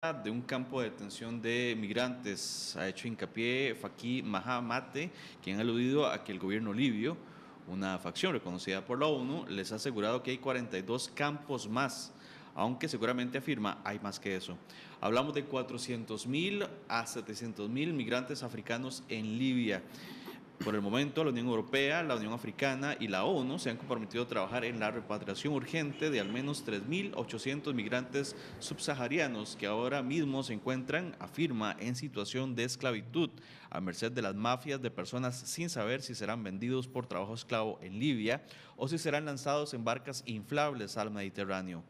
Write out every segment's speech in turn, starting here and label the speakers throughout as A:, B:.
A: de un campo de detención de migrantes. Ha hecho hincapié Faki Mahamateh, quien ha aludido a que el gobierno libio, una facción reconocida por la ONU, les ha asegurado que hay 42 campos más, aunque seguramente afirma hay más que eso. Hablamos de 400.000 a 700.000 migrantes africanos en Libia. Por el momento, la Unión Europea, la Unión Africana y la ONU se han comprometido a trabajar en la repatriación urgente de al menos 3.800 migrantes subsaharianos que ahora mismo se encuentran, afirma, en situación de esclavitud, a merced de las mafias de personas sin saber si serán vendidos por trabajo esclavo en Libia o si serán lanzados en barcas inflables al Mediterráneo.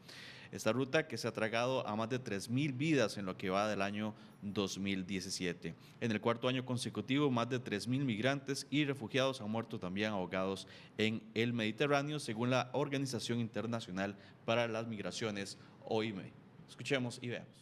A: Esta ruta que se ha tragado a más de 3.000 vidas en lo que va del año 2017. En el cuarto año consecutivo, más de 3.000 migrantes y refugiados han muerto también ahogados en el Mediterráneo, según la Organización Internacional para las Migraciones, OIM. Escuchemos y veamos.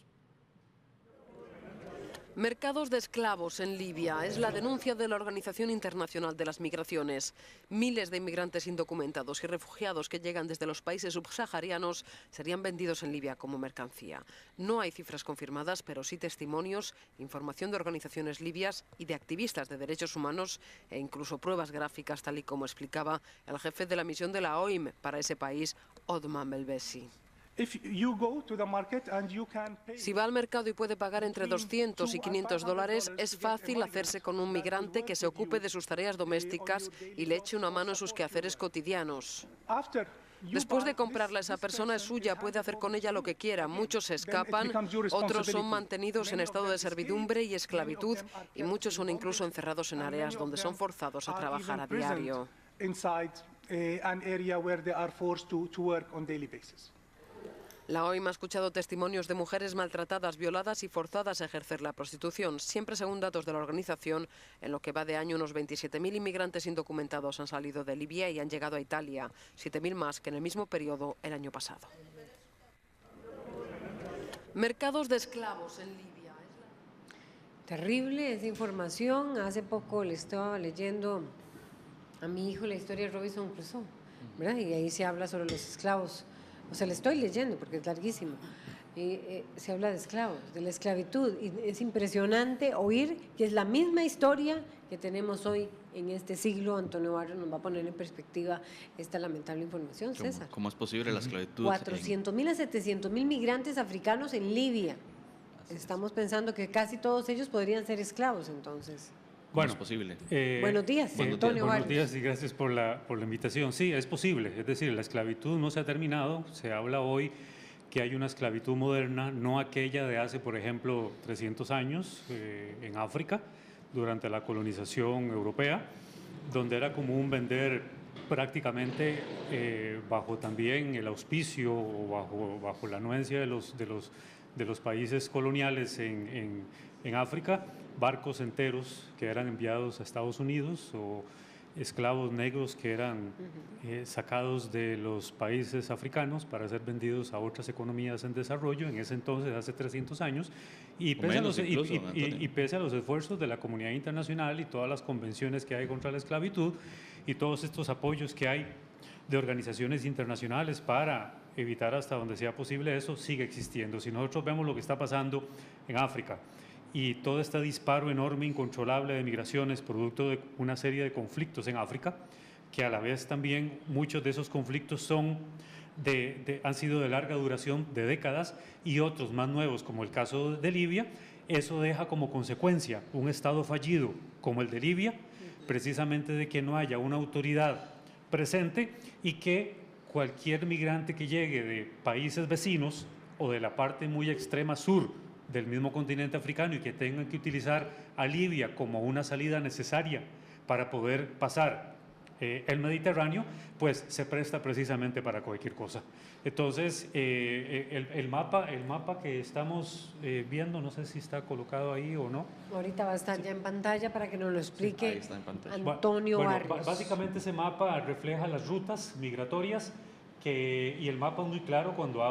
B: Mercados de esclavos en Libia es la denuncia de la Organización Internacional de las Migraciones. Miles de inmigrantes indocumentados y refugiados que llegan desde los países subsaharianos serían vendidos en Libia como mercancía. No hay cifras confirmadas, pero sí testimonios, información de organizaciones libias y de activistas de derechos humanos e incluso pruebas gráficas, tal y como explicaba el jefe de la misión de la OIM para ese país, Odman Belbesi. Si va al mercado y puede pagar entre 200 y 500 dólares, es fácil hacerse con un migrante que se ocupe de sus tareas domésticas y le eche una mano en sus quehaceres cotidianos. Después de comprarla, esa persona es suya, puede hacer con ella lo que quiera. Muchos se escapan, otros son mantenidos en estado de servidumbre y esclavitud y muchos son incluso encerrados en áreas donde son forzados a trabajar a diario. La OIM ha escuchado testimonios de mujeres maltratadas, violadas y forzadas a ejercer la prostitución. Siempre según datos de la organización, en lo que va de año unos 27.000 inmigrantes indocumentados han salido de Libia y han llegado a Italia, 7.000 más que en el mismo periodo el año pasado. Mercados de esclavos en Libia.
C: Terrible esa información. Hace poco le estaba leyendo a mi hijo la historia de Robinson Crusoe, ¿verdad? Y ahí se habla sobre los esclavos. O sea, le estoy leyendo porque es larguísimo. Se habla de esclavos, de la esclavitud. Y es impresionante oír que es la misma historia que tenemos hoy en este siglo. Antonio Barrio nos va a poner en perspectiva esta lamentable información, César.
A: ¿Cómo es posible la esclavitud?
C: 400.000 a 700.000 migrantes africanos en Libia. Estamos pensando que casi todos ellos podrían ser esclavos, entonces.
A: Bueno, es posible.
C: Buenos días, Antonio Barrios.
D: Buenos días y gracias por la invitación. Sí, es posible, es decir, la esclavitud no se ha terminado, se habla hoy que hay una esclavitud moderna, no aquella de hace, por ejemplo, 300 años en África, durante la colonización europea, donde era común vender prácticamente bajo también el auspicio o bajo la anuencia de los países coloniales en África, barcos enteros que eran enviados a Estados Unidos o esclavos negros que eran sacados de los países africanos para ser vendidos a otras economías en desarrollo, en ese entonces, hace 300 años, y pese a los esfuerzos de la comunidad internacional y todas las convenciones que hay contra la esclavitud y todos estos apoyos que hay de organizaciones internacionales para evitar hasta donde sea posible eso, sigue existiendo. Si nosotros vemos lo que está pasando en África, y todo este disparo enorme, incontrolable de migraciones, producto de una serie de conflictos en África, que a la vez también muchos de esos conflictos han sido de larga duración, de décadas, y otros más nuevos, como el caso de Libia. Eso deja como consecuencia un Estado fallido como el de Libia, precisamente de que no haya una autoridad presente y que cualquier migrante que llegue de países vecinos o de la parte muy extrema sur del mismo continente africano y que tengan que utilizar a Libia como una salida necesaria para poder pasar el Mediterráneo, pues se presta precisamente para cualquier cosa. Entonces, el mapa que estamos viendo, no sé si está colocado ahí o no.
C: Ahorita va a estar ya en pantalla para que nos lo explique Antonio
D: Barrios.
C: Barrios.
D: Básicamente ese mapa refleja las rutas migratorias y el mapa es muy claro cuando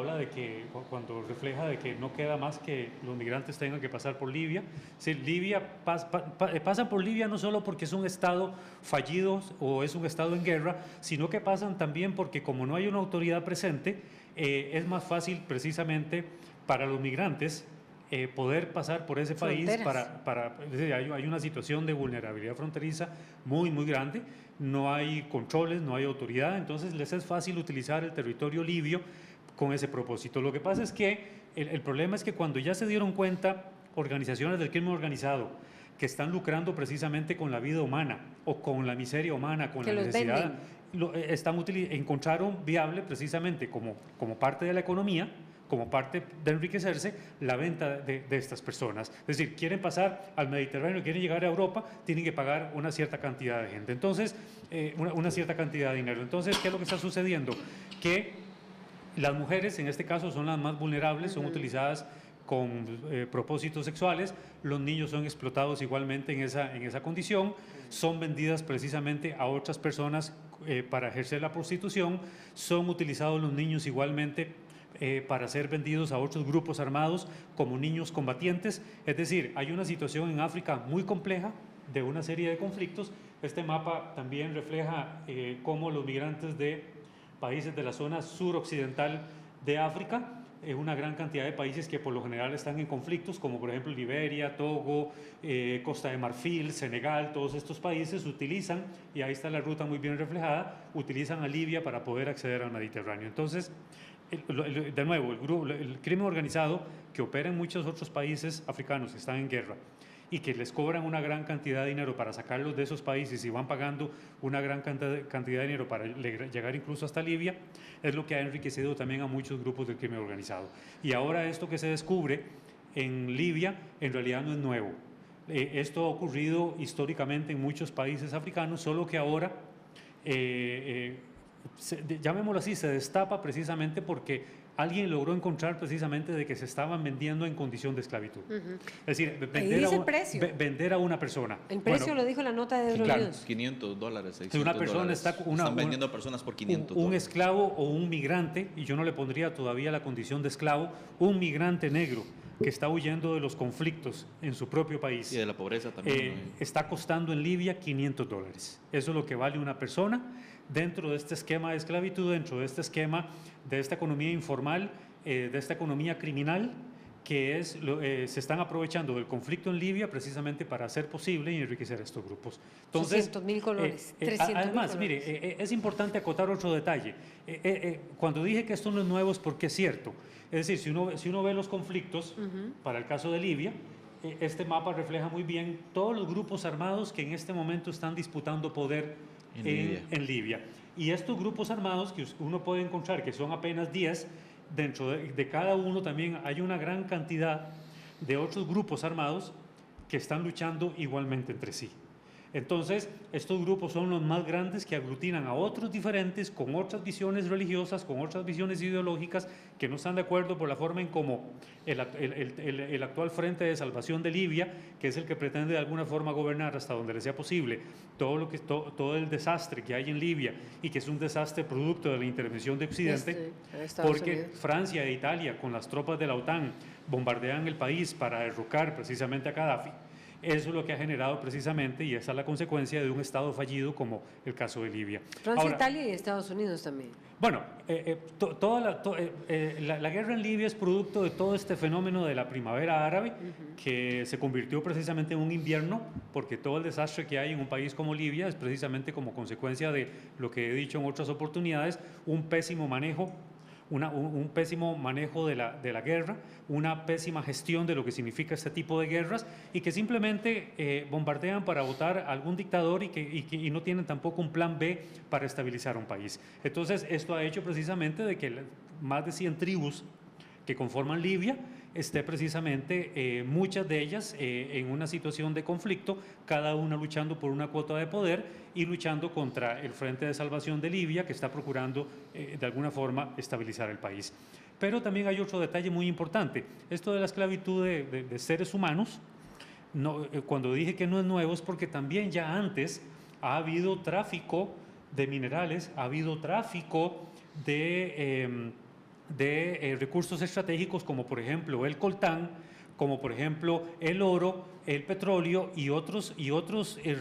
D: refleja de que no queda más que los migrantes tengan que pasar por Libia. Si Libia pasa por Libia no solo porque es un estado fallido o es un estado en guerra, sino que pasan también porque como no hay una autoridad presente, es más fácil precisamente para los migrantes poder pasar por ese país
C: Fronteras.
D: es decir, hay una situación de vulnerabilidad fronteriza muy, muy grande, no hay controles, no hay autoridad, entonces les es fácil utilizar el territorio libio con ese propósito. Lo que pasa es que el problema es que cuando ya se dieron cuenta organizaciones del crimen organizado que están lucrando precisamente con la vida humana o con la miseria humana, con
C: Que
D: la
C: los
D: necesidad,
C: venden.
D: encontraron viable precisamente como parte de la economía, como parte de enriquecerse, la venta de estas personas. Es decir, quieren pasar al Mediterráneo, quieren llegar a Europa, tienen que pagar una cierta cantidad de gente. Entonces, una cierta cantidad de dinero. Entonces, ¿qué es lo que está sucediendo? Que las mujeres, en este caso, son las más vulnerables, son utilizadas con propósitos sexuales, los niños son explotados igualmente en esa condición, son vendidas precisamente a otras personas para ejercer la prostitución, son utilizados los niños igualmente para ser vendidos a otros grupos armados como niños combatientes. Es decir, hay una situación en África muy compleja de una serie de conflictos. Este mapa también refleja cómo los migrantes de países de la zona suroccidental de África, una gran cantidad de países que por lo general están en conflictos, como por ejemplo Liberia, Togo, Costa de Marfil, Senegal, todos estos países utilizan, y ahí está la ruta muy bien reflejada, utilizan a Libia para poder acceder al Mediterráneo. Entonces, de nuevo, el crimen organizado que opera en muchos otros países africanos que están en guerra y que les cobran una gran cantidad de dinero para sacarlos de esos países y van pagando una gran cantidad de dinero para llegar incluso hasta Libia, es lo que ha enriquecido también a muchos grupos del crimen organizado. Y ahora esto que se descubre en Libia en realidad no es nuevo. Esto ha ocurrido históricamente en muchos países africanos, solo que ahora llamémoslo así, se destapa precisamente porque alguien logró encontrar precisamente de que se estaban vendiendo en condición de esclavitud. Es decir, vender a una persona.
C: El precio lo dijo la nota de Euronews.
A: $500, $600.
D: Una persona están
A: vendiendo a personas por $500.
D: Un esclavo o un migrante, y yo no le pondría todavía la condición de esclavo, un migrante negro que está huyendo de los conflictos en su propio país.
A: Y de la pobreza también.
D: Está costando en Libia $500. Eso es lo que vale una persona dentro de este esquema de esclavitud, dentro de este esquema de esta economía informal, de esta economía criminal, que se están aprovechando del conflicto en Libia precisamente para hacer posible y enriquecer a estos grupos. Entonces,
C: 300.000 colores. 300.000
D: además,
C: colores.
D: mire, es importante acotar otro detalle. Cuando dije que esto no es nuevo es porque es cierto. Es decir, si uno ve los conflictos, para el caso de Libia, este mapa refleja muy bien todos los grupos armados que en este momento están disputando poder en Libia. Y estos grupos armados que uno puede encontrar, que son apenas 10, dentro de cada uno también hay una gran cantidad de otros grupos armados que están luchando igualmente entre sí. Entonces, estos grupos son los más grandes que aglutinan a otros diferentes, con otras visiones religiosas, con otras visiones ideológicas, que no están de acuerdo por la forma en cómo el actual Frente de Salvación de Libia, que es el que pretende de alguna forma gobernar hasta donde le sea posible todo el desastre que hay en Libia, y que es un desastre producto de la intervención de Occidente, porque Francia e Italia, con las tropas de la OTAN, bombardean el país para derrocar precisamente a Gaddafi. Eso es lo que ha generado precisamente, y esa es la consecuencia de un Estado fallido como el caso de Libia.
C: Francia, Italia y Estados Unidos también.
D: Bueno, la guerra en Libia es producto de todo este fenómeno de la primavera árabe, que se convirtió precisamente en un invierno, porque todo el desastre que hay en un país como Libia es precisamente como consecuencia de lo que he dicho en otras oportunidades, un pésimo manejo de la guerra, una pésima gestión de lo que significa este tipo de guerras, y que simplemente bombardean para votar a algún dictador y no tienen tampoco un plan B para estabilizar un país. Entonces, esto ha hecho precisamente de que más de 100 tribus que conforman Libia esté precisamente, muchas de ellas en una situación de conflicto, cada una luchando por una cuota de poder y luchando contra el Frente de Salvación de Libia, que está procurando de alguna forma estabilizar el país. Pero también hay otro detalle muy importante. Esto de la esclavitud de seres humanos, cuando dije que no es nuevo, es porque también ya antes ha habido tráfico de minerales, ha habido tráfico de recursos estratégicos, como por ejemplo el coltán, como por ejemplo el oro, el petróleo y otros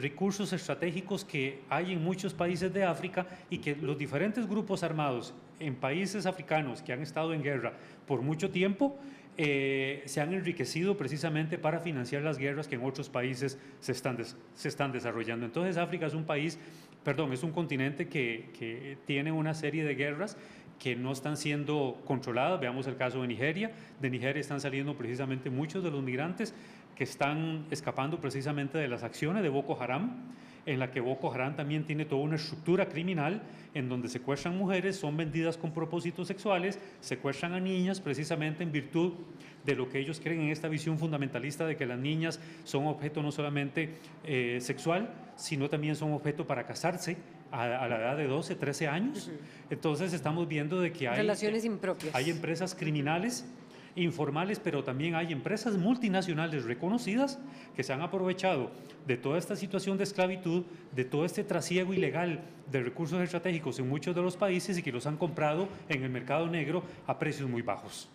D: recursos estratégicos que hay en muchos países de África, y que los diferentes grupos armados en países africanos que han estado en guerra por mucho tiempo se han enriquecido precisamente para financiar las guerras que en otros países se están desarrollando. Entonces África es un continente que tiene una serie de guerras que no están siendo controladas. Veamos el caso de Nigeria. De Nigeria están saliendo precisamente muchos de los migrantes que están escapando precisamente de las acciones de Boko Haram, en la que Boko Haram también tiene toda una estructura criminal en donde secuestran mujeres, son vendidas con propósitos sexuales, secuestran a niñas precisamente en virtud de lo que ellos creen en esta visión fundamentalista de que las niñas son objeto no solamente sexual, sino también son objeto para casarse a la edad de 12, 13 años. Entonces estamos viendo de que hay
C: relaciones impropias.
D: Hay empresas criminales informales, pero también hay empresas multinacionales reconocidas que se han aprovechado de toda esta situación de esclavitud, de todo este trasiego ilegal de recursos estratégicos en muchos de los países y que los han comprado en el mercado negro a precios muy bajos.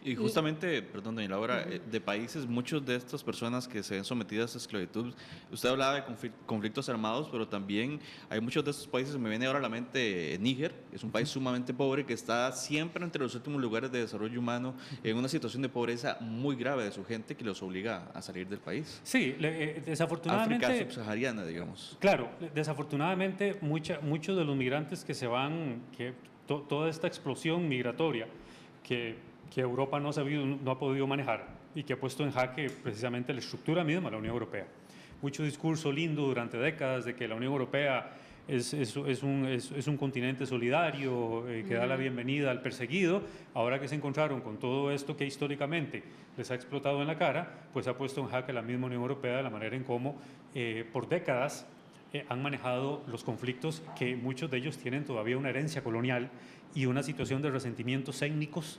A: Y justamente, perdón, doña Laura, de países, muchas de estas personas que se ven sometidas a esclavitud, usted hablaba de conflictos armados, pero también hay muchos de estos países, me viene ahora a la mente Níger, es un país sumamente pobre que está siempre entre los últimos lugares de desarrollo humano, en una situación de pobreza muy grave de su gente que los obliga a salir del país.
D: Sí, desafortunadamente...
A: África subsahariana, digamos.
D: Claro, desafortunadamente muchos de los migrantes que se van, toda esta explosión migratoria que Europa no ha podido manejar y que ha puesto en jaque precisamente la estructura misma de la Unión Europea. Mucho discurso lindo durante décadas de que la Unión Europea es un continente solidario, que da la bienvenida al perseguido. Ahora que se encontraron con todo esto que históricamente les ha explotado en la cara, pues ha puesto en jaque la misma Unión Europea de la manera en cómo por décadas han manejado los conflictos, que muchos de ellos tienen todavía una herencia colonial y una situación de resentimientos étnicos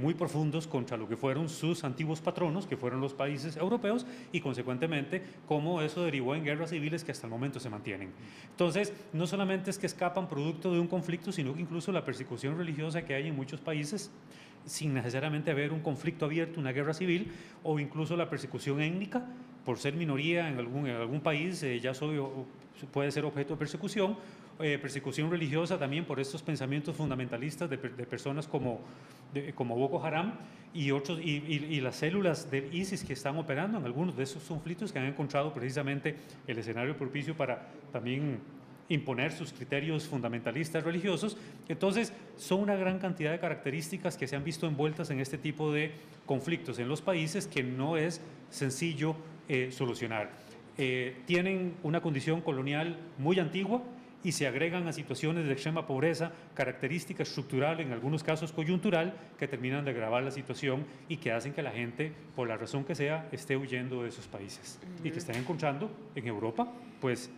D: muy profundos contra lo que fueron sus antiguos patronos, que fueron los países europeos, y consecuentemente cómo eso derivó en guerras civiles que hasta el momento se mantienen. Entonces, no solamente es que escapan producto de un conflicto, sino que incluso la persecución religiosa que hay en muchos países, sin necesariamente haber un conflicto abierto, una guerra civil, o incluso la persecución étnica, por ser minoría en algún país, puede ser objeto de persecución, persecución religiosa también por estos pensamientos fundamentalistas de personas como Boko Haram y las células del ISIS que están operando en algunos de esos conflictos, que han encontrado precisamente el escenario propicio para también imponer sus criterios fundamentalistas religiosos. Entonces, son una gran cantidad de características que se han visto envueltas en este tipo de conflictos en los países que no es sencillo solucionar. Tienen una condición colonial muy antigua y se agregan a situaciones de extrema pobreza, característica estructural, en algunos casos coyuntural, que terminan de agravar la situación y que hacen que la gente, por la razón que sea, esté huyendo de esos países y que estén encontrando en Europa, pues,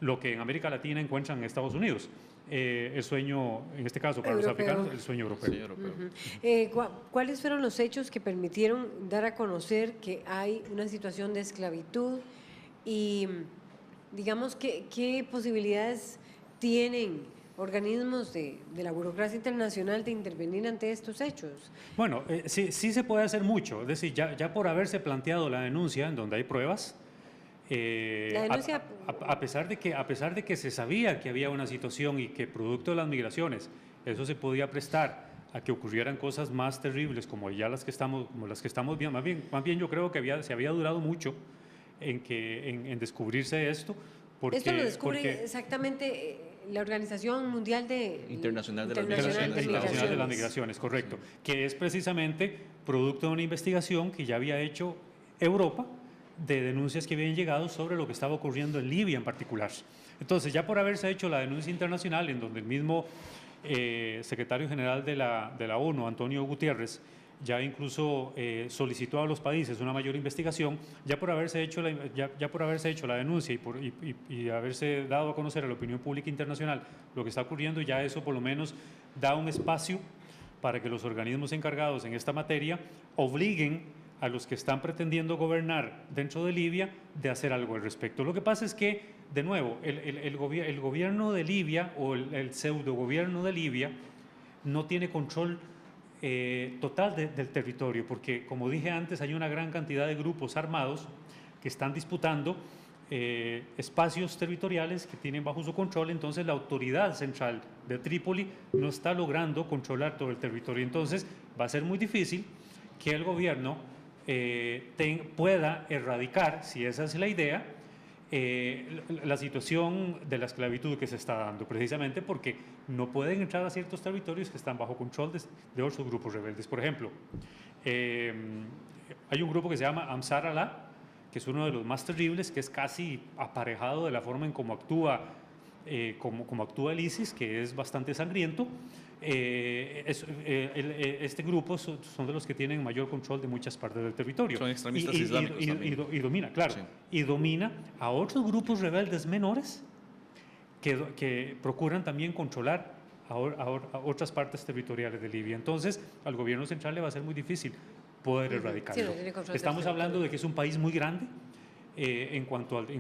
D: lo que en América Latina encuentran en Estados Unidos. El sueño, en este caso para
C: europeo.
D: Los africanos, el sueño europeo.
A: Sí, europeo.
C: ¿Cuáles fueron los hechos que permitieron dar a conocer que hay una situación de esclavitud y, digamos, qué posibilidades tienen organismos de la burocracia internacional de intervenir ante estos hechos?
D: Bueno, sí se puede hacer mucho, es decir, ya por haberse planteado la denuncia en donde hay pruebas,
C: La denuncia...
D: a pesar de que se sabía que había una situación y que producto de las migraciones eso se podía prestar a que ocurrieran cosas más terribles como las que estamos viendo, más bien yo creo que se había durado mucho en descubrirse esto.
C: Esto lo descubre exactamente la Organización Mundial
A: Internacional de
D: las Migraciones, correcto, sí. Que es precisamente producto de una investigación que ya había hecho Europa, de denuncias que habían llegado sobre lo que estaba ocurriendo en Libia en particular. Entonces, ya por haberse hecho la denuncia internacional, en donde el mismo secretario general de la ONU, Antonio Guterres, ya incluso solicitó a los países una mayor investigación, ya por haberse hecho la denuncia y haberse dado a conocer a la opinión pública internacional lo que está ocurriendo, ya eso por lo menos da un espacio para que los organismos encargados en esta materia obliguen a los que están pretendiendo gobernar dentro de Libia de hacer algo al respecto. Lo que pasa es que, de nuevo, el gobierno de Libia o el pseudo gobierno de Libia no tiene control total del territorio, porque, como dije antes, hay una gran cantidad de grupos armados que están disputando espacios territoriales que tienen bajo su control. Entonces la autoridad central de Trípoli no está logrando controlar todo el territorio. Entonces va a ser muy difícil que el gobierno pueda erradicar, si esa es la idea, la situación de la esclavitud que se está dando, precisamente porque no pueden entrar a ciertos territorios que están bajo control de otros grupos rebeldes. Por ejemplo, hay un grupo que se llama Ansar Allah, que es uno de los más terribles, que es casi aparejado de la forma en cómo actúa, como actúa el ISIS, que es bastante sangriento. Este grupo son de los que tienen mayor control de muchas partes del territorio.
A: Son extremistas islámicos también.
D: Y domina, claro,
A: Sí.
D: y domina a otros grupos rebeldes menores que procuran también controlar a otras partes territoriales de Libia. Entonces, al gobierno central le va a ser muy difícil poder erradicarlo.
C: Sí, no tiene control del
D: Estamos hablando
C: territorio.
D: de que es un país muy grande en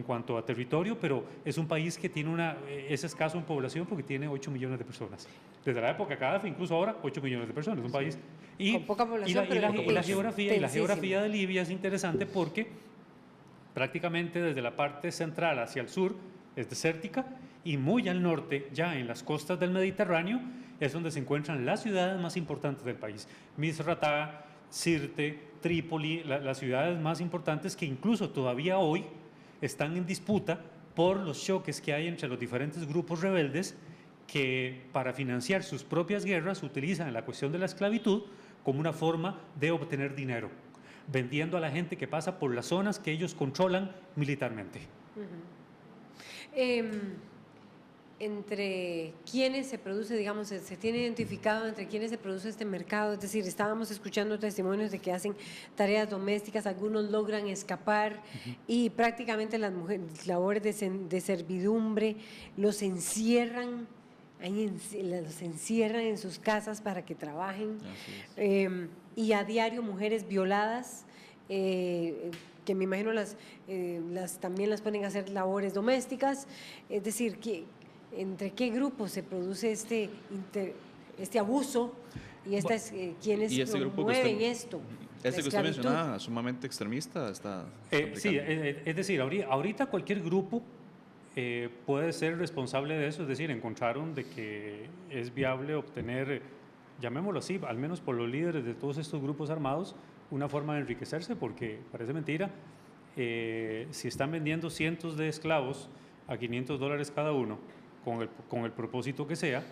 D: cuanto a territorio, pero es un país que tiene es escaso en población porque tiene 8 millones de personas. Desde la época de Gaddafi, incluso ahora, 8 millones de personas. Es un país.
C: Con poca población,
D: y la
C: pero
D: geografía de Libia es interesante porque prácticamente desde la parte central hacia el sur es desértica y muy al norte, ya en las costas del Mediterráneo, es donde se encuentran las ciudades más importantes del país. Misratá, Sirte, Trípoli, las ciudades más importantes que incluso todavía hoy están en disputa por los choques que hay entre los diferentes grupos rebeldes que para financiar sus propias guerras utilizan la cuestión de la esclavitud como una forma de obtener dinero, vendiendo a la gente que pasa por las zonas que ellos controlan militarmente.
C: Entre quiénes se produce, digamos, se tiene identificado entre quiénes se produce este mercado, es decir, estábamos escuchando testimonios de que hacen tareas domésticas, algunos logran escapar y prácticamente las mujeres, labores de servidumbre, los encierran en sus casas para que trabajen, y a diario mujeres violadas, que me imagino también las ponen a hacer labores domésticas, es decir, ¿entre qué grupos se produce este abuso y quienes
A: este grupo que
C: promueven
A: usted,
C: esto?
A: Este que usted mencionaba, sumamente extremista, está
D: sí, es decir, ahorita cualquier grupo puede ser responsable de eso, es decir, encontraron de que es viable obtener, llamémoslo así, al menos por los líderes de todos estos grupos armados, una forma de enriquecerse, porque parece mentira, si están vendiendo cientos de esclavos a $500 cada uno, con el propósito que sea,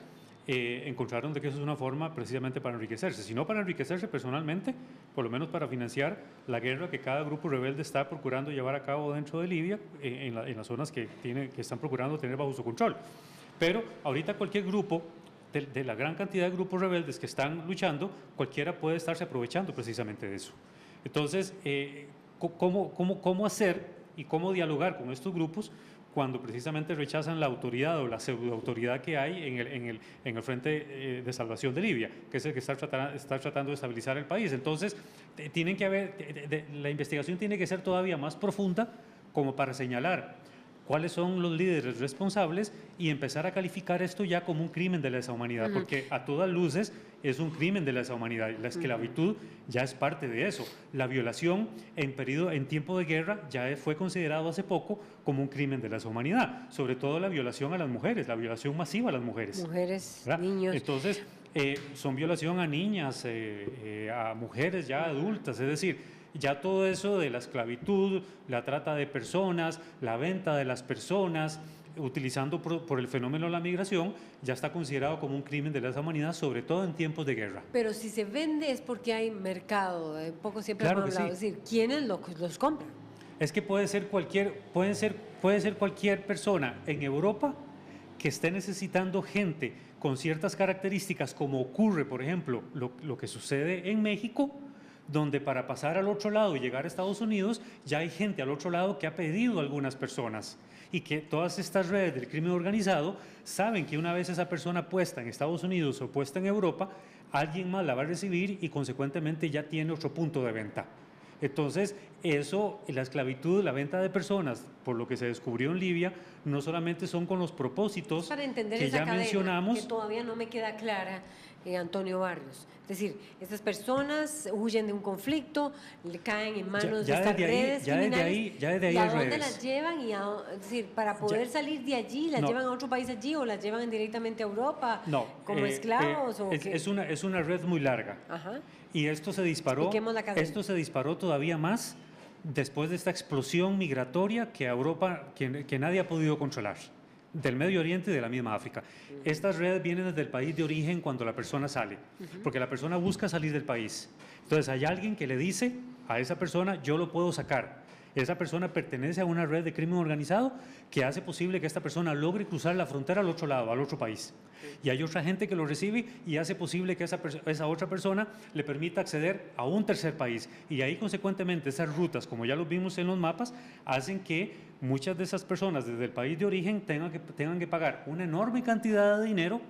D: encontraron de que eso es una forma precisamente para enriquecerse, si no para enriquecerse personalmente, por lo menos para financiar la guerra que cada grupo rebelde está procurando llevar a cabo dentro de Libia, en las zonas que están procurando tener bajo su control. Pero ahorita cualquier grupo, de la gran cantidad de grupos rebeldes que están luchando, cualquiera puede estarse aprovechando precisamente de eso. Entonces, ¿cómo hacer y cómo dialogar con estos grupos cuando precisamente rechazan la autoridad o la pseudoautoridad que hay en el Frente de Salvación de Libia, que es el que está tratando de estabilizar el país? Entonces, la investigación tiene que ser todavía más profunda como para señalar cuáles son los líderes responsables y empezar a calificar esto ya como un crimen de lesa humanidad, porque a todas luces es un crimen de lesa humanidad. La esclavitud ya es parte de eso. La violación en tiempo de guerra ya fue considerado hace poco como un crimen de lesa humanidad, sobre todo la violación a las mujeres, la violación masiva a las mujeres.
C: Mujeres,
D: ¿verdad?
C: niños.
D: Entonces, son violación a niñas, a mujeres ya adultas, es decir, ya todo eso de la esclavitud, la trata de personas, la venta de las personas, utilizando por el fenómeno de la migración, ya está considerado como un crimen de lesa humanidad, sobre todo en tiempos de guerra.
C: Pero si se vende es porque hay mercado, poco siempre
D: Claro
C: hemos
D: que
C: hablado,
D: sí.
C: es decir, ¿quiénes los compran?
D: Es que puede ser cualquier persona en Europa que esté necesitando gente con ciertas características, como ocurre, por ejemplo, lo que sucede en México, donde para pasar al otro lado y llegar a Estados Unidos, ya hay gente al otro lado que ha pedido a algunas personas, y que todas estas redes del crimen organizado saben que una vez esa persona puesta en Estados Unidos o puesta en Europa, alguien más la va a recibir y consecuentemente ya tiene otro punto de venta. Entonces, eso, la esclavitud, la venta de personas, por lo que se descubrió en Libia, no solamente son con los propósitos
C: Para entender
D: que
C: esa
D: ya
C: cadena,
D: mencionamos.
C: que todavía no me queda clara, Antonio Barrios. Es decir, estas personas huyen de un conflicto, le caen en manos de estas redes criminales.
D: Ya desde ahí
C: ¿Y a
D: hay
C: dónde
D: redes.
C: las llevan? Es decir, para poder salir de allí, ¿las llevan a otro país allí o las llevan directamente a Europa como esclavos? ¿O qué?
D: Es una red muy larga.
C: Ajá.
D: Y esto se disparó.
C: Expliquemos la cadena.
D: Esto se disparó todavía más después de esta explosión migratoria que a Europa, que nadie ha podido controlar, del Medio Oriente y de la misma África. Estas redes vienen desde el país de origen cuando la persona sale, porque la persona busca salir del país. Entonces hay alguien que le dice a esa persona, yo lo puedo sacar. Esa persona pertenece a una red de crimen organizado que hace posible que esta persona logre cruzar la frontera al otro lado, al otro país. Y hay otra gente que lo recibe y hace posible que esa otra persona le permita acceder a un tercer país. Y ahí, consecuentemente, esas rutas, como ya lo vimos en los mapas, hacen que muchas de esas personas desde el país de origen tengan que pagar una enorme cantidad de dinero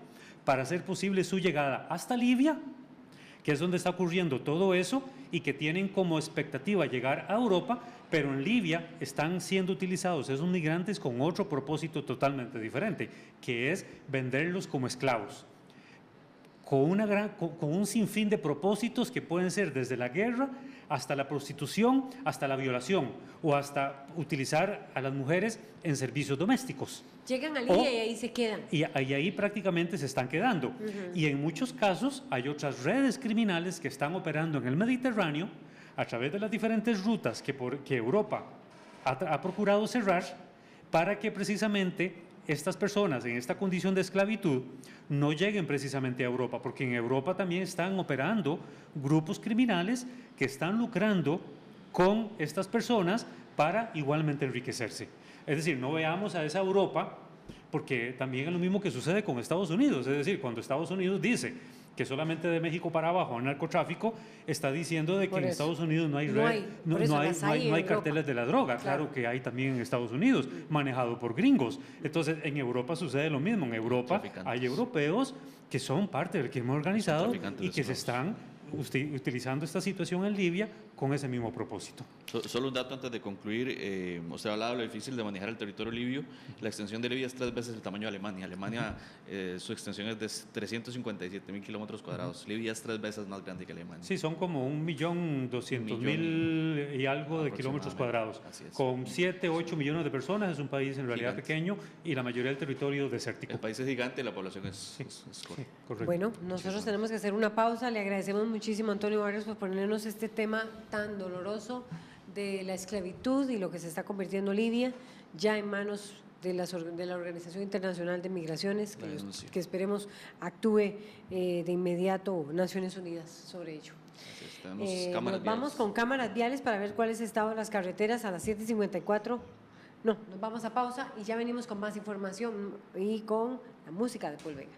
D: para hacer posible su llegada hasta Libia, que es donde está ocurriendo todo eso, y que tienen como expectativa llegar a Europa, pero en Libia están siendo utilizados esos migrantes con otro propósito totalmente diferente, que es venderlos como esclavos, con un sinfín de propósitos que pueden ser desde la guerra hasta la prostitución, hasta la violación, o hasta utilizar a las mujeres en servicios domésticos.
C: Llegan a Libia y ahí se quedan.
D: Y ahí prácticamente se están quedando. Y en muchos casos hay otras redes criminales que están operando en el Mediterráneo a través de las diferentes rutas que Europa ha procurado cerrar para que precisamente estas personas en esta condición de esclavitud no lleguen precisamente a Europa, porque en Europa también están operando grupos criminales que están lucrando con estas personas para igualmente enriquecerse. Es decir, no veamos a esa Europa, porque también es lo mismo que sucede con Estados Unidos. Es decir, cuando Estados Unidos dice que solamente de México para abajo hay narcotráfico, está diciendo de que en Estados Unidos no hay carteles de la droga. Claro que hay también en Estados Unidos, manejado por gringos. Entonces, en Europa sucede lo mismo. En Europa hay europeos que son parte del crimen organizado y que se están utilizando esta situación en Libia con ese mismo propósito.
A: Solo un dato antes de concluir. Usted hablaba de lo difícil de manejar el territorio libio. La extensión de Libia es 3 veces el tamaño de Alemania. Alemania, su extensión es de 357.000 kilómetros cuadrados. Libia es 3 veces más grande que Alemania.
D: Sí, son como 1.200.000 y algo de kilómetros cuadrados. Con 7, 8 millones de personas, es un país en realidad pequeño y la mayoría del territorio desértico.
A: El país es gigante y la población es
D: correcto.
C: Bueno, nosotros tenemos que hacer una pausa. Le agradecemos muchísimo a Antonio Barrios por ponernos este tema tan doloroso de la esclavitud y lo que se está convirtiendo Libia ya en manos de la Organización Internacional de Migraciones, que esperemos actúe de inmediato Naciones Unidas sobre ello. Nos vamos con cámaras viales para ver cuál es el estado de las carreteras a las 7:54. No, nos vamos a pausa y ya venimos con más información y con la música de Paul Vega.